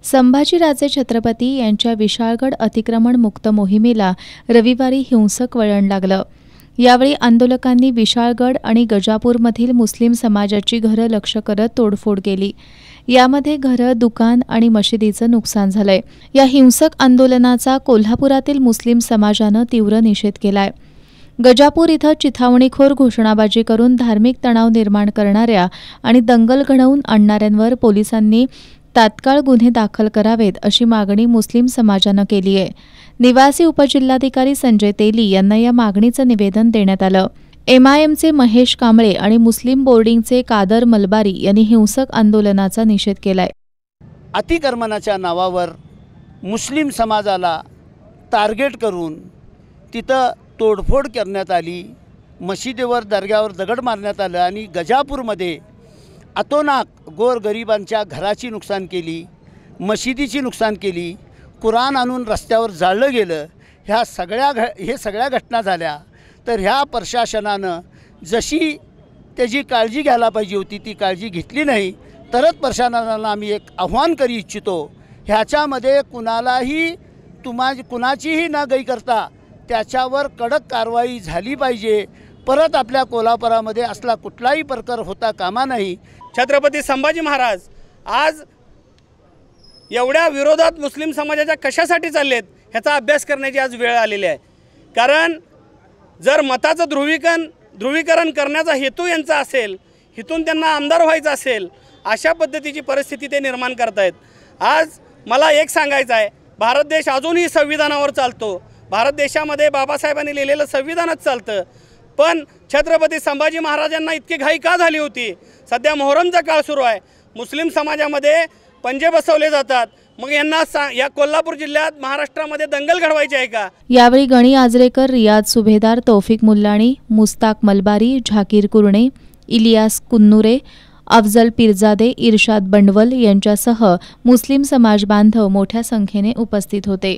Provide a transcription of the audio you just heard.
संभाजीराजे छत्रपती यांच्या विशाळगड अतिक्रमण मुक्त मोहिमेला रविवारी हिंसक वळण लागलं। यावेळी आंदोलकांनी विशाळगड आणि गजापूरमधील मुस्लिम समाजाची घरं लक्ष्य करत तोडफोड केली। यामध्ये घरं, दुकान आणि मशिदीचं नुकसान झालंय। या हिंसक आंदोलनाचा कोल्हापुरातील मुस्लिम समाजानं तीव्र निषेध केलाय। गजापूर इथं चिथावणीखोर घोषणाबाजी करून धार्मिक तणाव निर्माण करणाऱ्या आणि दंगल घडवून आणणाऱ्यांवर पोलिसांनी तात्काळ गुन्हे दाखल करावेत अशी मागणी मुस्लिम समाजानं केली आहे। निवासी उपजिल्हाधिकारी संजय तेली यांना या मागणीचं निवेदन देण्यात आलं। MIMचे महेश कांबळे आणि मुस्लिम बोर्डिंगचे कादर मलबारी यांनी हिंसक आंदोलनाचा निषेध केलाय। अतिक्रमणाच्या नावावर मुस्लिम समाजाला टार्गेट करून तिथं तोडफोड करण्यात आली। मशिदीवर, दर्ग्यावर दगड मारण्यात आलं आणि गजापूरमध्ये अतोनाक गोरगरिबांच्या घराची नुकसान केली, मशिदीची नुकसान केली, कुराण आणून रस्त्यावर जाळलं गेलं। ह्या सगळ्या घटना झाल्या। तर ह्या प्रशासनानं जशी त्याची काळजी घ्यायला पाहिजे होती ती काळजी घेतली नाही। तरच प्रशासनाला आम्ही एक आव्हान करू इच्छितो, ह्याच्यामध्ये कुणाचीही न गई करता त्याच्यावर कडक कारवाई झाली पाहिजे। परत आपल्या कोल्हापुरामध्ये असला कुठलाही प्रकार होता कामा नाही। छत्रपती संभाजी महाराज आज एवढ्या विरोधात मुस्लिम समाजाच्या कशासाठी चाललेत ह्याचा अभ्यास करण्याची आज वेळ आलेली आहे। कारण जर मताचं ध्रुवीकरण करण्याचा हेतू यांचा असेल, हितून त्यांना आमदार व्हायचं असेल, अशा पद्धतीची परिस्थिती ते निर्माण करतायत। आज मला एक सांगायचं आहे, भारत देश अजूनही संविधानावर चालतो। भारत देशामध्ये बाबासाहेबांनी लिहिलेलं संविधानच चालतं। पण छत्रपती संभाजी महाराजांना इतकी घाई का झाली होती? सध्या मोहरमचा काळ सुरू आहे, मुस्लिम समाजामध्ये पंजे बसवले जातात। मग यांना या कोल्हापूर जिल्ह्यात महाराष्ट्रामध्ये दंगल घडवायची आहे का? यावेळी गणी आजरेकर, रियाज सुभेदार, तौफिक मुल्लाणी, मुस्ताक मलबारी, झाकीर कुरणे, इलियास कुन्नुरे, अफजल पीरजादे, इर्शाद बंडवल यांच्यासह मुस्लिम समाज बांधव मोठ्या संख्येने उपस्थित होते।